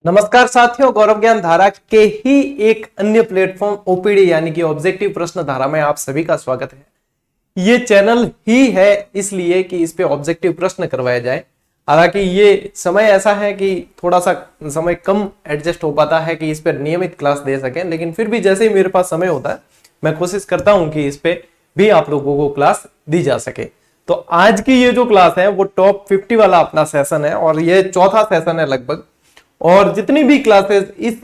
नमस्कार साथियों, गौरव ज्ञान धारा के ही एक अन्य प्लेटफॉर्म ओपीडी यानी कि ऑब्जेक्टिव प्रश्न धारा में आप सभी का स्वागत है। ये चैनल ही है इसलिए कि इस पे ऑब्जेक्टिव प्रश्न करवाया जाए। हालांकि ये समय ऐसा है कि थोड़ा सा समय कम एडजस्ट हो पाता है कि इस पर नियमित क्लास दे सकें, लेकिन फिर भी जैसे ही मेरे पास समय होता है मैं कोशिश करता हूं कि इस पे भी आप लोगों को क्लास दी जा सके। तो आज की ये जो क्लास है वो टॉप 50 वाला अपना सेशन है और ये चौथा सेशन है लगभग। और जितनी भी क्लासेस इस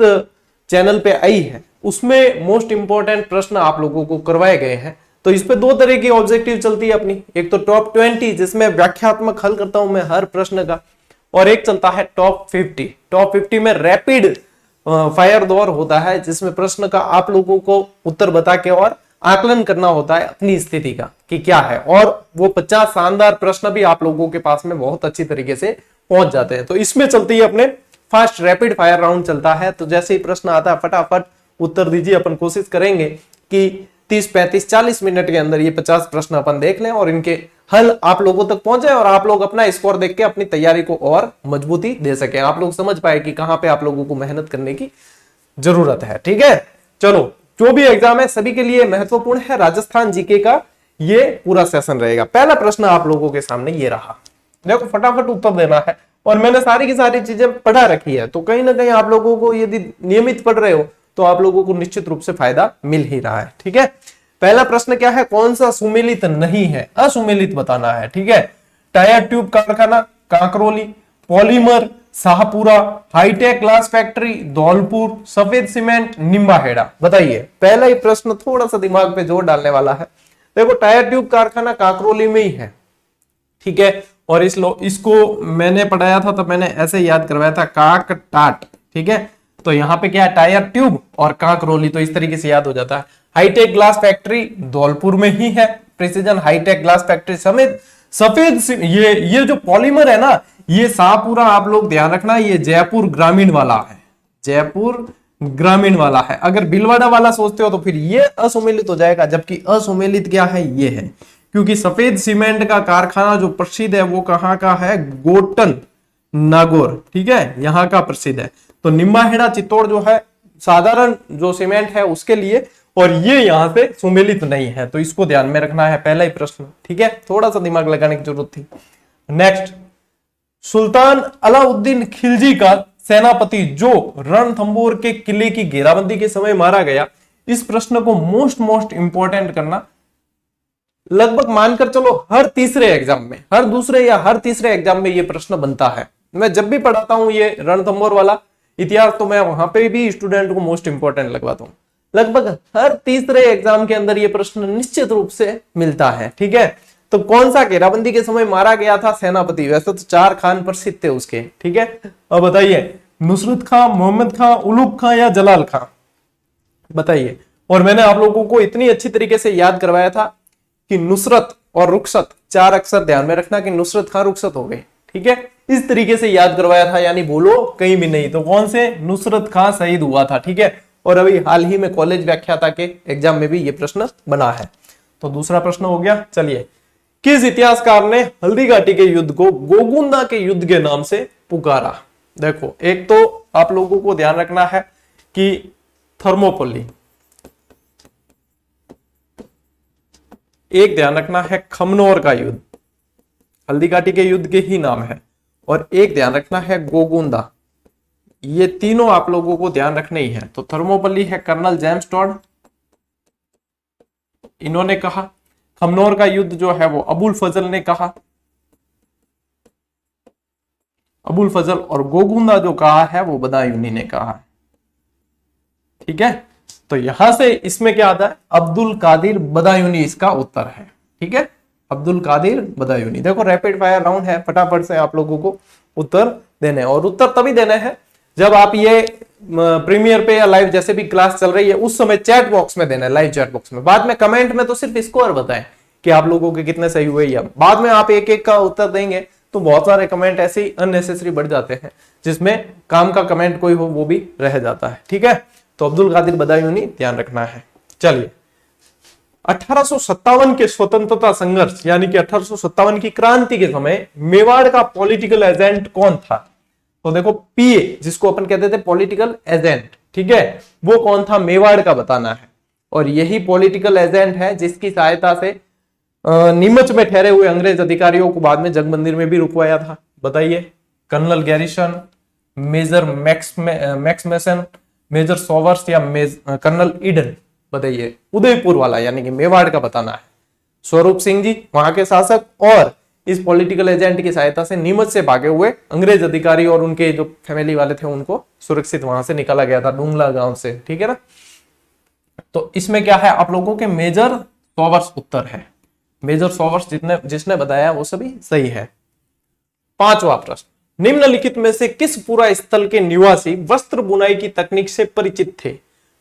चैनल पे आई है उसमें मोस्ट इंपॉर्टेंट प्रश्न आप लोगों को करवाए गए हैं। तो इस पे दो तरह की ऑब्जेक्टिव चलती है अपनी, एक तो टॉप 20 जिसमें व्याख्यात्मक हल करता हूं मैं हर प्रश्न का, और एक चलता है टॉप 50। टॉप 50 में रैपिड फायर दौर होता है जिसमें प्रश्न का आप लोगों को उत्तर बता के और आकलन करना होता है अपनी स्थिति का कि क्या है, और वो 50 शानदार प्रश्न भी आप लोगों के पास में बहुत अच्छी तरीके से पहुंच जाते हैं। तो इसमें चलती है अपने फास्ट रैपिड फायर राउंड चलता है। तो जैसे ही प्रश्न आता है फटाफट उत्तर दीजिए। अपन कोशिश करेंगे कि 30, 35, 40 मिनट के अंदर ये 50 प्रश्न अपन देख लें और इनके हल आप लोगों तक पहुंचे और आप लोग अपना स्कोर देख के अपनी तैयारी को और मजबूती दे सके, आप लोग समझ पाए कि कहां पे आप लोगों को मेहनत करने की जरूरत है। ठीक है, चलो जो भी एग्जाम है सभी के लिए महत्वपूर्ण है। राजस्थान जीके का ये पूरा सेशन रहेगा। पहला प्रश्न आप लोगों के सामने ये रहा, देखो फटाफट उत्तर देना है। और मैंने सारी की सारी चीजें पढ़ा रखी है, तो कहीं ना कहीं आप लोगों को यदि नियमित पढ़ रहे हो तो आप लोगों को निश्चित रूप से फायदा मिल ही रहा है। ठीक है, पहला प्रश्न क्या है, कौन सा सुमेलित नहीं है, असुमेलित बताना है। ठीक है, टायर ट्यूब कारखाना Kankroli, polymer Shahpura, hi tech glass factory Dholpur, सफेद सीमेंट निम्बाहेड़ा। बताइए, पहला ही प्रश्न थोड़ा सा दिमाग पे जोर डालने वाला है। देखो टायर ट्यूब कारखाना कांकरोली में ही है। ठीक है, और इसको मैंने पढ़ाया था तो मैंने ऐसे याद करवाया था, काक टाट। ठीक है, तो यहाँ पे क्या है, टायर ट्यूब और कांकरोली, तो इस तरीके से याद हो जाता है। हाईटेक ग्लास फैक्ट्री धौलपुर में ही है, प्रिसीजन हाईटेक ग्लास फैक्ट्री समेत सफेद ये जो पॉलीमर है ना, ये शाहपुरा आप लोग ध्यान रखना, ये जयपुर ग्रामीण वाला है, जयपुर ग्रामीण वाला है। अगर भीलवाड़ा वाला सोचते हो तो फिर ये असुमेलित हो जाएगा, जबकि असुमेलित क्या है, ये है, क्योंकि सफेद सीमेंट का कारखाना जो प्रसिद्ध है वो कहाँ का है, गोटन नागौर। ठीक है, यहाँ का प्रसिद्ध है। तो निम्बाहेड़ा चित्तौड़ जो है साधारण जो सीमेंट है उसके लिए, और ये यहाँ से सुमेलित नहीं है, तो इसको ध्यान में रखना है, पहला ही प्रश्न। ठीक है, थोड़ा सा दिमाग लगाने की जरूरत थी। नेक्स्ट, सुल्तान अलाउद्दीन खिलजी का सेनापति जो रणथंबोर के किले की घेराबंदी के समय मारा गया, इस प्रश्न को मोस्ट इंपॉर्टेंट करना। लगभग मानकर चलो हर तीसरे एग्जाम में, हर दूसरे या हर तीसरे एग्जाम में ये प्रश्न बनता है। मैं जब भी पढ़ाता हूं ये रणथंबोर वाला इतिहास, तो मैं वहां पे भी स्टूडेंट को मोस्ट इंपॉर्टेंट लगवाता हूं। लगभग हर तीसरे एग्जाम के अंदर ये प्रश्न निश्चित रूप से मिलता है। ठीक है, तो कौन सा घेराबंदी के समय मारा गया था सेनापति, वैसे तो 4 खान प्रसिद्ध थे उसके। ठीक है, अब बताइए, नुसरत खां, मोहम्मद खां, उलूग खां या जलाल खां, बताइए। और मैंने आप लोगों को इतनी अच्छी तरीके से याद करवाया था कि नुसरत और रुखसत, 4 अक्षर ध्यान में रखना कि नुसरत खां रुखसत हो गए। ठीक है, इस तरीके से याद करवाया था, यानी बोलो कहीं भी नहीं। तो कौन से, नुसरत खां शहीद हुआ था। ठीक है, और अभी हाल ही में कॉलेज व्याख्याता के एग्जाम में भी ये प्रश्न बना है। तो दूसरा प्रश्न हो गया। चलिए, किस इतिहासकार ने हल्दी घाटी के युद्ध को गोगुंदा के युद्ध के नाम से पुकारा। देखो, एक तो आप लोगों को ध्यान रखना है कि थर्मोपल्ली, एक ध्यान रखना है खमनोर का युद्ध, हल्दी घाटी के युद्ध के ही नाम है, और एक ध्यान रखना है गोगुंदा। ये तीनों आप लोगों को ध्यान रखने ही है। तो थर्मोपल्ली है कर्नल जेम्स टॉड, इन्होंने कहा। खमनोर का युद्ध जो है वो अबुल फजल ने कहा, अबुल फजल। और गोगुंदा जो कहा है वो बदायूनी ने कहा है। ठीक है, तो यहां से इसमें क्या आता है, अब्दुल कादिर बदायूनी इसका उत्तर है। ठीक है, अब्दुल कादिर बदायूनी। देखो रैपिड फायर राउंड है, फटाफट से आप लोगों को उत्तर देने हैं, और उत्तर तभी देने हैं जब आप ये प्रीमियर पे या लाइव जैसे भी क्लास चल रही है उस समय चैट बॉक्स में देना है, लाइव चैट बॉक्स में। बाद में कमेंट में तो सिर्फ स्कोर बताएं कि आप लोगों के कितने सही हुए, या बाद में आप एक एक का उत्तर देंगे तो बहुत सारे कमेंट ऐसे ही अननेसेसरी बढ़ जाते हैं, जिसमें काम का कमेंट कोई हो वो भी रह जाता है। ठीक है, तो अब्दुल कादिर बदायूनी ध्यान रखना है। चलिए, 1857 के स्वतंत्रता संघर्ष यानी कि 1857 की क्रांति के समय मेवाड़ का पॉलिटिकल एजेंट कौन था। तो देखो पीए जिसको अपन कहते थे पॉलिटिकल एजेंट, ठीक है, वो कौन था, मेवाड़ का बताना है। और यही पॉलिटिकल एजेंट है जिसकी सहायता से नीमच में ठहरे हुए अंग्रेज अधिकारियों को बाद में जगमंदिर में भी रुकवाया था। बताइए, कर्नल गैरिसन, मेजर मैक्समेसन, मेजर सोवर्स या कर्नल ईडन। बताइए, उदयपुर वाला यानी कि मेवाड़ का बताना है। स्वरूप सिंह जी वहां के शासक, और इस पॉलिटिकल एजेंट की सहायता से नीमच से भागे हुए अंग्रेज अधिकारी और उनके जो फैमिली वाले थे उनको सुरक्षित वहां से निकाला गया था, डूंगला गांव से, ठीक है ना। तो इसमें क्या है आप लोगों के मेजर सोवर्स उत्तर है। मेजर सोवर्स जिसने बताया वो सभी सही है। पांचवा प्रश्न, निम्नलिखित में से किस पूरा स्थल के निवासी वस्त्र बुनाई की तकनीक से परिचित थे?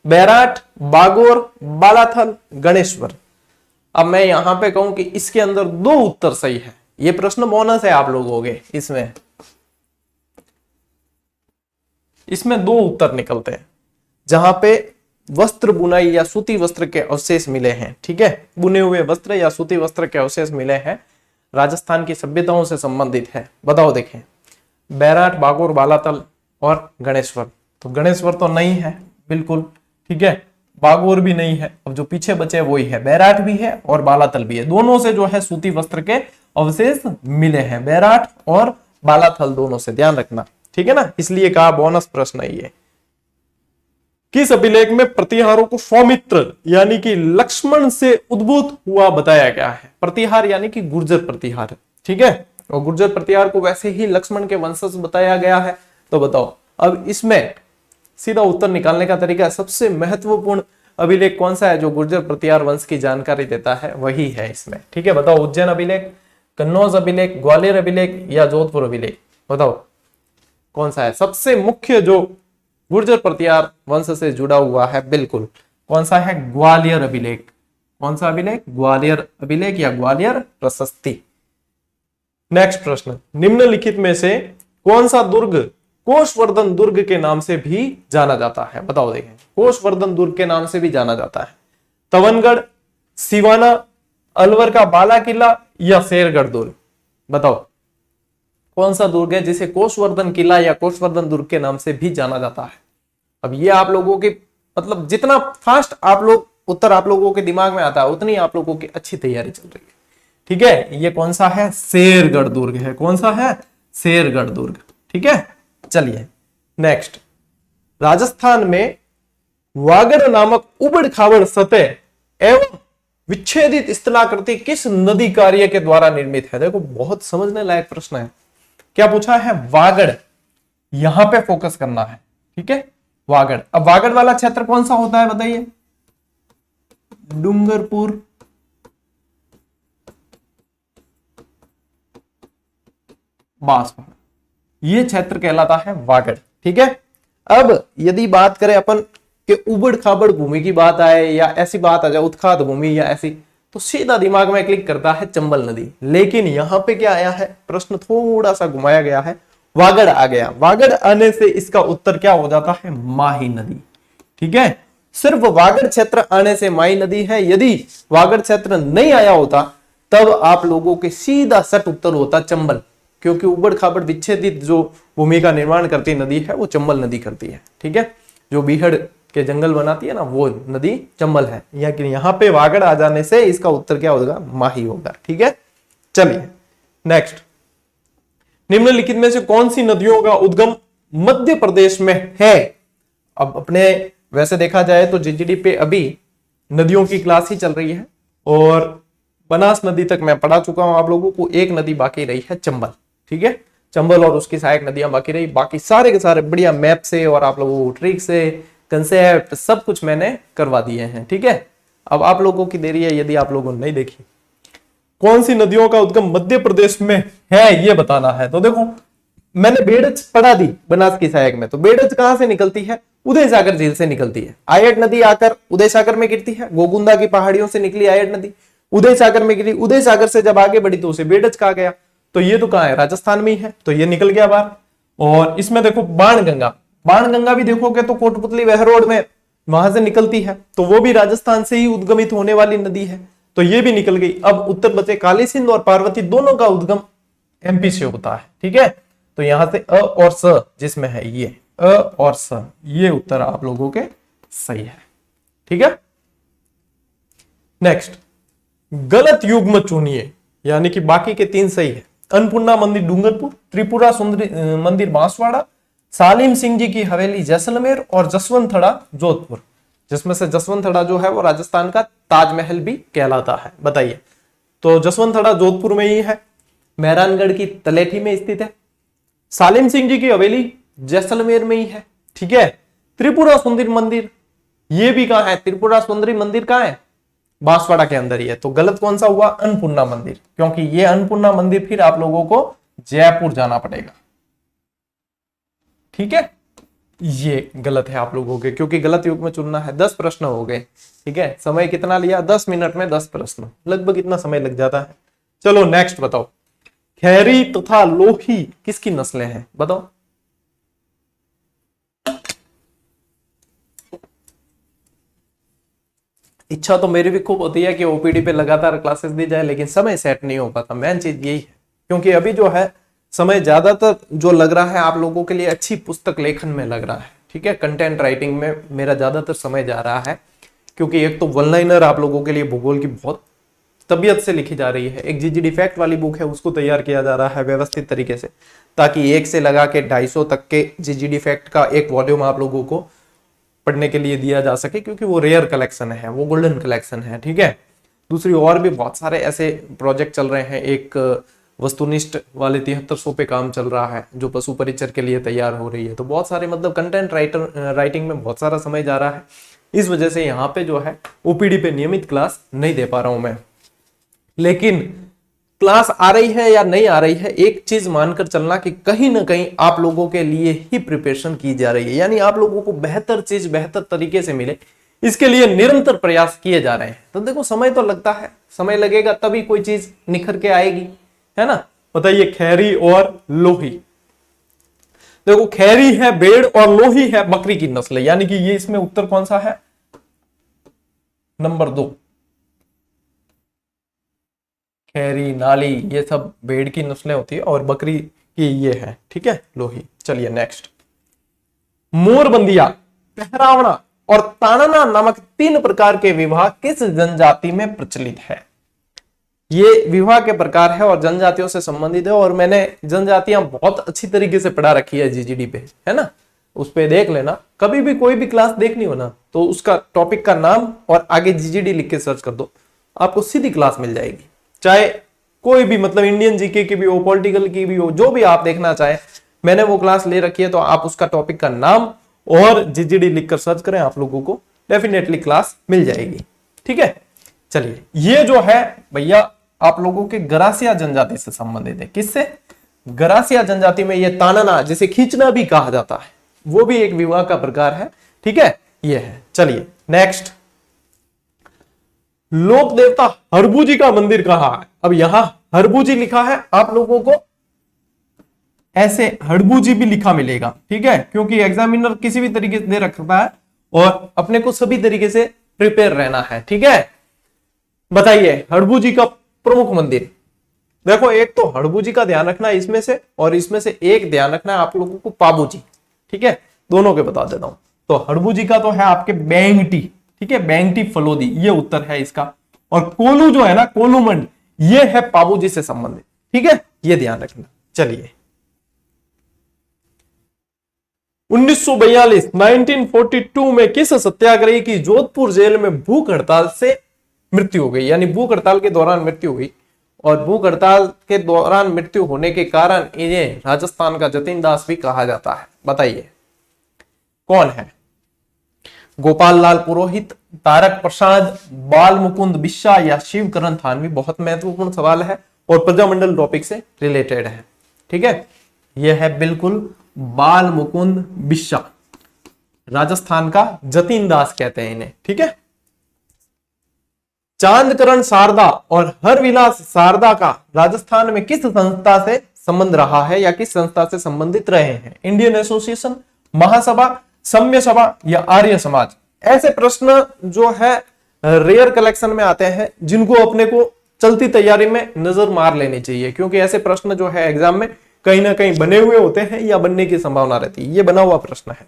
बैराट, बागोर, बालाथल, गणेश्वर। अब मैं यहां पे कहूं कि इसके अंदर दो उत्तर सही है। ये प्रश्न बोनस है आप लोगों के, इसमें दो उत्तर निकलते हैं जहां पे वस्त्र बुनाई या सूती वस्त्र के अवशेष मिले हैं, ठीक है, बुने हुए वस्त्र या सूती वस्त्र के अवशेष मिले हैं, राजस्थान की सभ्यताओं से संबंधित है। बताओ, देखें, बैराट, बागोर, बालातल और गणेश्वर। तो गणेश्वर तो नहीं है बिल्कुल, ठीक है, बागोर भी नहीं है। अब जो पीछे बचे वही है, बैराट भी है और बालातल भी है। दोनों से जो है सूती वस्त्र के अवशेष मिले हैं, बैराट और बालाथल दोनों से, ध्यान रखना, ठीक है ना, इसलिए कहा बोनस प्रश्न है ये। किस अभिलेख में प्रतिहारों को सौमित्र यानी कि लक्ष्मण से उद्भूत हुआ बताया गया है? प्रतिहार यानी कि गुर्जर प्रतिहार, ठीक है, और गुर्जर प्रतिहार को वैसे ही लक्ष्मण के वंशज बताया गया है। तो बताओ, अब इसमें सीधा उत्तर निकालने का तरीका, सबसे महत्वपूर्ण अभिलेख कौन सा है जो गुर्जर प्रतिहार वंश की जानकारी देता है? वही है इसमें, ठीक है। बताओ, उज्जैन अभिलेख, कन्नौज अभिलेख, ग्वालियर अभिलेख या जोधपुर अभिलेख? बताओ कौन सा है सबसे मुख्य जो गुर्जर प्रतिहार वंश से जुड़ा हुआ है? बिल्कुल, कौन सा है? ग्वालियर अभिलेख। कौन सा अभिलेख? ग्वालियर अभिलेख या ग्वालियर प्रशस्ति। नेक्स्ट प्रश्न, निम्नलिखित में से कौन सा दुर्ग कोषवर्धन दुर्ग के नाम से भी जाना जाता है? बताओ, देखें, कोषवर्धन दुर्ग के नाम से भी जाना जाता है। तवनगढ़, सिवाना, अलवर का बाला किला या शेरगढ़ दुर्ग? बताओ कौन सा दुर्ग है जिसे कोषवर्धन किला या कोषवर्धन दुर्ग के नाम से भी जाना जाता है? अब ये आप लोगों के मतलब जितना फास्ट आप लोग उत्तर आप लोगों के दिमाग में आता है उतनी आप लोगों की अच्छी तैयारी चल रही है, ठीक है। ये कौन सा है? शेरगढ़ दुर्ग है। कौन सा है? शेरगढ़ दुर्ग, ठीक है। चलिए नेक्स्ट, राजस्थान में वागड़ नामक उबड़ खाबड़ सतह एवं विच्छेदित स्थलाकृति किस नदी कार्य के द्वारा निर्मित है? देखो, बहुत समझने लायक प्रश्न है। क्या पूछा है? वागड़, यहां पे फोकस करना है, ठीक है, वागड़। अब वागड़ वाला क्षेत्र कौन सा होता है बताइए? डूंगरपुर, बांसवाड़ा, ये क्षेत्र कहलाता है वागड़, ठीक है। अब यदि बात करें अपन कि उबड़ खाबड़ भूमि की बात आए या ऐसी बात आ जाए उत्खात भूमि या ऐसी, तो सीधा दिमाग में क्लिक करता है चंबल नदी। लेकिन यहां पे क्या आया है? प्रश्न थोड़ा सा घुमाया गया है, वागड़ आ गया। वागड़ आने से इसका उत्तर क्या हो जाता है? माही नदी, ठीक है। सिर्फ वागड़ क्षेत्र आने से माही नदी है। यदि वागड़ क्षेत्र नहीं आया होता तब आप लोगों के सीधा सट उत्तर होता चंबल, क्योंकि उबड़ खाबड़ विच्छेदित जो भूमि का निर्माण करती नदी है वो चंबल नदी करती है, ठीक है। जो बीहड़ के जंगल बनाती है ना वो नदी चंबल है। यहाँ पे वागड़ आ जाने से इसका उत्तर क्या होगा? माही होगा, ठीक है। चलिए नेक्स्ट, निम्नलिखित में से कौन सी नदियों का उद्गम मध्य प्रदेश में है? अब अपने वैसे देखा जाए तो जीजीडी पे अभी नदियों की क्लास ही चल रही है और बनास नदी तक मैं पढ़ा चुका हूं आप लोगों को। एक नदी बाकी रही है चंबल, ठीक है, चंबल और उसकी सहायक नदियां बाकी रही। बाकी सारे के सारे बढ़िया मैप से और आप लोगों को ट्रिक से कंसेप्ट सब कुछ मैंने करवा दिए हैं, ठीक है। अब आप लोगों की देरी है, यदि आप लोगों ने नहीं देखी, कौन सी नदियों का उद्गम मध्य प्रदेश में है ये बताना है। तो देखो, मैंने बेड़च पढ़ा दी बनास की सहायक में, तो बेड़च कहां से निकलती है? उदय सागर झील से निकलती है। आयट नदी आकर उदय सागर में गिरती है। गोगुंदा की पहाड़ियों से निकली आयट नदी उदय सागर में गिरी। उदय सागर से जब आगे बढ़ी तो उसे बेड़च कहा गया। तो ये तो कहां है? राजस्थान में ही है, तो ये निकल गया बाहर। और इसमें देखो बाणगंगा, बाणगंगा भी देखोगे तो कोटपुतली वहरोड में वहां से निकलती है, तो वो भी राजस्थान से ही उद्गमित होने वाली नदी है, तो ये भी निकल गई। अब उत्तर बचे काली सिंध और पार्वती, दोनों का उद्गम एमपी से होता है, ठीक है। तो यहां से अ और स जिसमें है ये अ और स, ये उत्तर आप लोगों के सही है। ठीक है, नेक्स्ट, गलत युग्म चुनिए, यानी कि बाकी के 3 सही है। अन्नपूर्णा मंदिर डूंगरपुर, त्रिपुरा सुंदरी मंदिर बांसवाड़ा, सालिम सिंह जी की हवेली जैसलमेर और जसवंतथड़ा जोधपुर, जिसमें से जसवंतथड़ा जो है वो राजस्थान का ताजमहल भी कहलाता है। बताइए, तो जसवंतथड़ा जोधपुर में ही है, मेहरानगढ़ की तलेठी में स्थित है। सालिम सिंह जी की हवेली जैसलमेर में ही है। ठीक है, त्रिपुरा सुंदरी मंदिर ये भी कहां है, त्रिपुरा सुंदरी मंदिर कहां है, बांसवाड़ा के अंदर ही है। तो गलत कौन सा हुआ, अन्नपूर्णा मंदिर, क्योंकि ये अन्नपूर्णा मंदिर फिर आप लोगों को जयपुर जाना पड़ेगा। ठीक है, ये गलत है आप लोगों के, क्योंकि गलत युग में चुनना है। 10 प्रश्न हो गए। ठीक है, समय कितना लिया, 10 मिनट में 10 प्रश्न, लगभग इतना समय लग जाता है। चलो नेक्स्ट बताओ, खैरी तथा लोही किसकी नस्लें हैं, बताओ। इच्छा तो मेरी भी खूब होती है कि ओपीडी पे लगातार क्लासेस दी जाए, लेकिन समय सेट नहीं हो पाता। मेन चीज यही है, क्योंकि अभी जो है समय ज्यादातर जो लग रहा है आप लोगों के लिए अच्छी पुस्तक लेखन में लग रहा है। ठीक है, कंटेंट राइटिंग में मेरा ज्यादातर समय जा रहा है, क्योंकि एक तो वन लाइनर आप लोगों के लिए भूगोल की बहुत तबीयत से लिखी जा रही है, एक जीजीडी फैक्ट वाली बुक है उसको तैयार किया जा रहा है व्यवस्थित तरीके से, ताकि 1 से लगा के 250 तक के जीजीडी फैक्ट का एक वॉल्यूम आप लोगों को पढ़ने के लिए दिया जा सके, क्योंकि वो रेयर कलेक्शन है, वो गोल्डन कलेक्शन है। ठीक है, दूसरी और भी बहुत सारे ऐसे प्रोजेक्ट चल रहे हैं। एक वस्तुनिष्ठ वाले 7300 पे काम चल रहा है, जो पशु परिचर के लिए तैयार हो रही है। तो बहुत सारे मतलब कंटेंट राइटिंग में बहुत सारा समय जा रहा है, इस वजह से यहाँ पे जो है ओपीडी पे नियमित क्लास नहीं दे पा रहा हूं मैं। लेकिन क्लास आ रही है या नहीं आ रही है, एक चीज मानकर चलना कि कहीं ना कहीं आप लोगों के लिए ही प्रिपरेशन की जा रही है, यानी आप लोगों को बेहतर चीज बेहतर तरीके से मिले, इसके लिए निरंतर प्रयास किए जा रहे हैं। तो देखो, समय तो लगता है, समय लगेगा तभी कोई चीज निखर के आएगी, है ना। बताइए, खैरी और लोही, देखो खैरी है भेड़ और लोही है बकरी की नस्ल, यानी कि ये इसमें उत्तर कौन सा है, नंबर 2। खैरी, नाली, ये सब भेड़ की नस्लें होती है और बकरी की ये है। ठीक है, लोही। चलिए नेक्स्ट, मोरबंदिया, पहरावना और ताड़ना नामक 3 प्रकार के विवाह किस जनजाति में प्रचलित है। ये विवाह के प्रकार है और जनजातियों से संबंधित है, और मैंने जनजातियां बहुत अच्छी तरीके से पढ़ा रखी है जीजीडी पे, है ना, उस पे देख लेना। कभी भी कोई भी क्लास देखनी हो ना, तो उसका टॉपिक का नाम और आगे जीजीडी लिख के सर्च कर दो, आपको सीधी क्लास मिल जाएगी। चाहे कोई भी मतलब इंडियन जीके की भी हो, पॉलिटिकल की भी हो, जो भी आप देखना चाहे, मैंने वो क्लास ले रखी है। तो आप उसका टॉपिक का नाम और जीजीडी लिखकर सर्च करें, आप लोगों को डेफिनेटली क्लास मिल जाएगी। ठीक है, चलिए, ये जो है भैया आप लोगों के गरासिया जनजाति से संबंधित है। किससे, गरासिया जनजाति में ये तानना, जिसे खींचना भी कहा जाता है, वो भी एक विवाह का प्रकार है। ठीक है, ये है। चलिए नेक्स्ट, लोक देवता हरबूजी का मंदिर कहां है। अब यहां हरबूजी लिखा है, आप लोगों को ऐसे हड़बूजी भी लिखा मिलेगा। ठीक है, क्योंकि एग्जामिनर किसी भी तरीके से दे रखता है और अपने को सभी तरीके से प्रिपेयर रहना है। ठीक है, बताइए, हड़बूजी का प्रमुख मंदिर, देखो एक तो हड़बूजी का ध्यान रखना है इसमें से, और इसमें से एक ध्यान रखना है आप लोगों को पाबूजी। ठीक है, दोनों के बता देता हूं। तो हड़बूजी का तो है आपके बेंगटी, ठीक है, बेंगटी फलोदी, ये उत्तर है इसका। और कोलू जो है ना, कोलूमंड, ये है पाबूजी से संबंधित। ठीक है, ये ध्यान रखना। चलिए, 1942 में किस सत्याग्रही की जोधपुर जेल में भूख हड़ताल से मृत्यु हो गई, यानी भूख हड़ताल के दौरान मृत्यु हुई, और भूख हड़ताल के दौरान मृत्यु होने के कारण इन्हें राजस्थान का जतीन दास भी कहा जाता है। बताइए कौन है, गोपाल लाल पुरोहित, तारक प्रसाद, बाल मुकुंद बिश्सा या शिवकरण थानवी। बहुत महत्वपूर्ण सवाल है और प्रजामंडल टॉपिक से रिलेटेड है। ठीक है, यह है बिल्कुल बाल मुकुंद बिश्सा, राजस्थान का जतीन दास कहते हैं इन्हें। ठीक है, चांदकरण शारदा और हरविलास शारदा का राजस्थान में किस संस्था से संबंध रहा है या किस संस्था से संबंधित रहे हैं, इंडियन एसोसिएशन, महासभा, सम्य सभा या आर्य समाज। ऐसे प्रश्न जो है रेयर कलेक्शन में आते हैं, जिनको अपने को चलती तैयारी में नजर मार लेनी चाहिए, क्योंकि ऐसे प्रश्न जो है एग्जाम में कहीं ना कहीं बने हुए होते हैं या बनने की संभावना रहती है? ये बना हुआ प्रश्न है,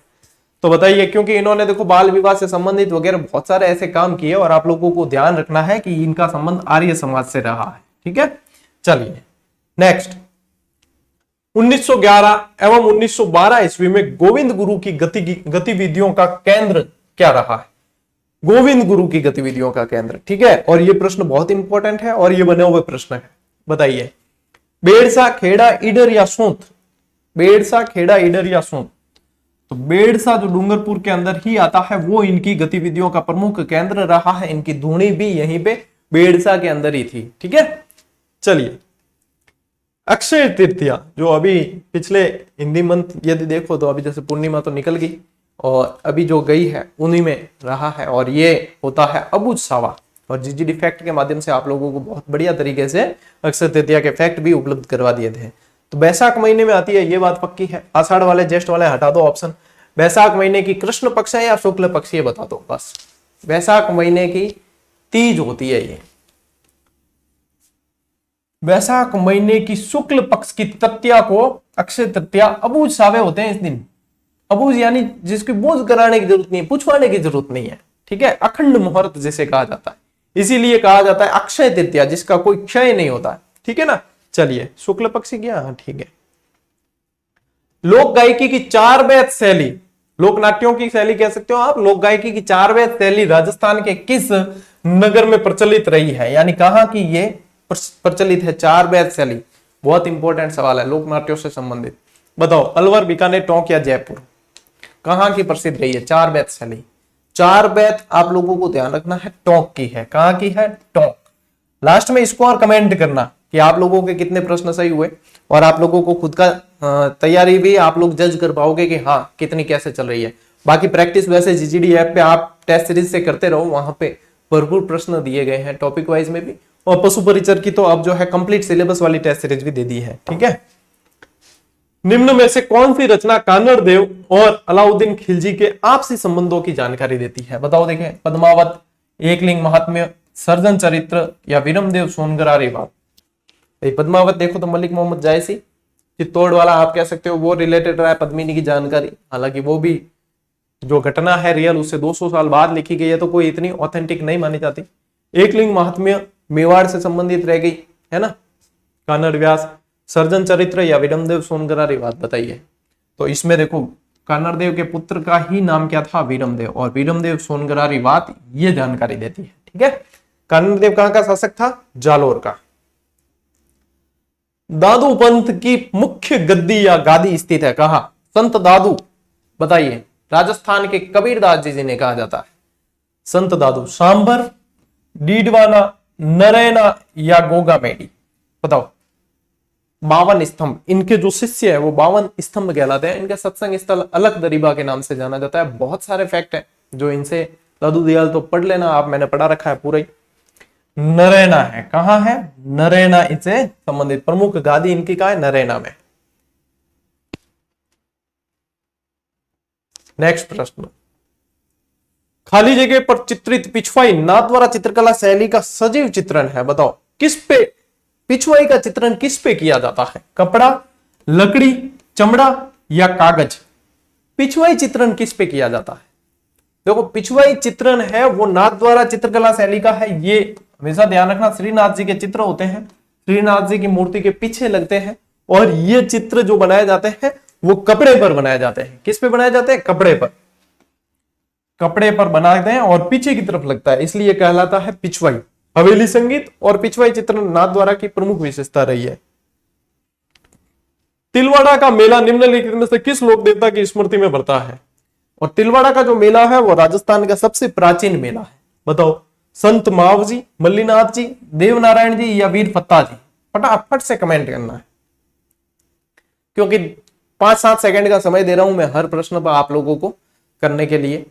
तो बताइए। क्योंकि इन्होंने देखो बाल विवाह से संबंधित वगैरह बहुत सारे ऐसे काम किए और आप लोगों को ध्यान रखना है कि इनका संबंध आर्य समाज से रहा है। ठीक है, चलिए नेक्स्ट। 1911 एवं 1912 ईस्वी में गोविंद गुरु की गतिविधियों का केंद्र क्या रहा है? गोविंद गुरु की गतिविधियों का केंद्र, ठीक है। और ये प्रश्न बहुत इंपॉर्टेंट है और ये बने हुए प्रश्न है। बताइए, बेड़सा, खेड़ा, ईडर या सूंत? बेड़सा, खेड़ा, ईडर या सूंत? तो बेड़सा जो डूंगरपुर के अंदर ही आता है वो इनकी गतिविधियों का प्रमुख केंद्र रहा है। इनकी धूनी भी यहीं पे बेड़सा के अंदर ही थी। ठीक है, चलिए। अक्षय तृतीया जो अभी पिछले हिंदी मंथ यदि देखो तो अभी जैसे पूर्णिमा तो निकल गई और अभी जो गई है उन्हीं में रहा है और ये होता है अबूझ सावा। और जीजीडी फैक्ट के माध्यम से आप लोगों को बहुत बढ़िया तरीके से अक्षय तृतीया के फैक्ट भी उपलब्ध करवा दिए थे। तो बैसाख महीने में आती है, ये बात पक्की है। आषाढ़ वाले, ज्येष्ठ वाले हटा दो ऑप्शन। बैसाख महीने की कृष्ण पक्ष है या शुक्ल पक्ष, ये बता दो बस। बैसाख महीने की तीज होती है ये। बैसाख महीने की शुक्ल पक्ष की तृतीया को अक्षय तृतीया, अबूझ सावे होते हैं इस दिन। अबूझ यानी जिसकी बोझ कराने की जरूरत नहीं है, पूछवाने की जरूरत नहीं है। ठीक है, अखंड मुहूर्त जिसे कहा जाता है, इसीलिए कहा जाता है अक्षय तृतीया, जिसका कोई क्षय नहीं होता है। ठीक है ना, चलिए। शुक्ल पक्ष क्या, हाँ ठीक है। लोक गायकी की चार बैत शैली, लोक नाट्यों की शैली कह सकते हो आप। लोक गायकी की चार बैत शैली राजस्थान के किस नगर में प्रचलित रही है, यानी कहां की ये प्रचलित है चार बैत शैली? बहुत इंपॉर्टेंट सवाल है लोक नाट्यों से संबंधित। बताओ, अलवर, बीकानेर, टोंक या जयपुर, कहां की प्रसिद्ध रही है चार बैत शैली? चार बैत आप लोगों को ध्यान रखना है टोंक की है। कहां की है? टोंक। लास्ट में इसको और कमेंट करना कि आप लोगों के कितने प्रश्न सही हुए और आप लोगों को खुद का तैयारी भी आप लोग जज कर पाओगे कि हाँ कितनी कैसे चल रही है। बाकी प्रैक्टिस वैसे जीजीडी ऐप पे आप टेस्ट सीरीज से करते रहो, वहां पे भरपूर प्रश्न दिए गए हैं टॉपिक वाइज में भी। और पशु परिचर की तो अब जो है कंप्लीट सिलेबस वाली टेस्ट सीरीज भी दे दी है। ठीक है, निम्न में से कौन सी रचना कानड़ देव और अलाउद्दीन खिलजी के आपसी संबंधों की जानकारी देती है? बताओ। देखें, पद्मावत, एकलिंग महात्म्य, सर्जन चरित्र या वीरमदेव सोनगरारी बात? पद्मावत देखो तो मलिक मोहम्मद जायसी, चित्तौड़ वाला आप कह सकते हो वो रिलेटेड रहा है पद्मिनी की जानकारी। हालांकि वो भी जो घटना है रियल उससे 200 साल बाद लिखी गई है, तो कोई इतनी ऑथेंटिक नहीं मानी जाती। एकलिंग महात्म्य मेवाड़ से संबंधित रह गई है ना, कानड़ व्यास। सर्जन चरित्र या वीरमदेव सोनगरारी बात? बताइए। तो इसमें देखो कानड़ देव के पुत्र का ही नाम क्या था? वीरमदेव। और वीरमदेव सोनगरारी बात ये जानकारी देती है। ठीक है, कानड़ देव कहां का शासक था? जालोर का। दादू पंथ की मुख्य गद्दी या गादी स्थित है कहां? संत दादू, बताइए। राजस्थान के कबीरदास जी जिन्हें कहा जाता है संत दादू। सांबर, डीडवाना, नरैना या गोगामेडी? बताओ। 52 स्तंभ, इनके जो शिष्य है वो 52 स्तंभ कहलाते हैं। इनका सत्संग स्थल अलग दरीबा के नाम से जाना जाता है। बहुत सारे फैक्ट है जो इनसे दादू दयाल तो पढ़ लेना आप, मैंने पढ़ा रखा है पूरा ही। नरैना है, कहां है? नरैना इनसे संबंधित प्रमुख गादी इनकी कहां है? नरैना में। नेक्स्ट प्रश्न, खाली जगह पर चित्रित पिछवाई नाथ द्वारा चित्रकला शैली का सजीव चित्रण है। बताओ किस पे पिछवाई का चित्रण किस पे किया जाता है? कपड़ा, लकड़ी, चमड़ा या कागज? पिछवाई चित्रण किस पे किया जाता है? देखो पिछवाई चित्रण है वो नाथ द्वारा चित्रकला शैली का है। ये हमेशा ध्यान रखना, श्रीनाथ जी के चित्र होते हैं, श्रीनाथ जी की मूर्ति के पीछे लगते हैं। और ये चित्र जो बनाए जाते हैं वो कपड़े पर बनाए जाते हैं। किस पे बनाए जाते हैं? कपड़े पर। कपड़े पर बनाते हैं और पीछे की तरफ लगता है, इसलिए कहलाता है पिछवाई। हवेली संगीत और पिछवाई चित्रण नाथ द्वारा की प्रमुख विशेषता रही है। तिलवाड़ा का मेला निम्नलिखित में से किस लोक देवता की स्मृति में बढ़ता है? और तिलवाड़ा का जो मेला है वो राजस्थान का सबसे प्राचीन मेला है। बताओ, संत माव जी, मल्लीनाथ जी, देवनारायण जी या वीर फत्ता जी? फटाफट से कमेंट करना है, क्योंकि 5-7 सेकंड का समय दे रहा हूं मैं हर प्रश्न पर आप लोगों को करने के लिए।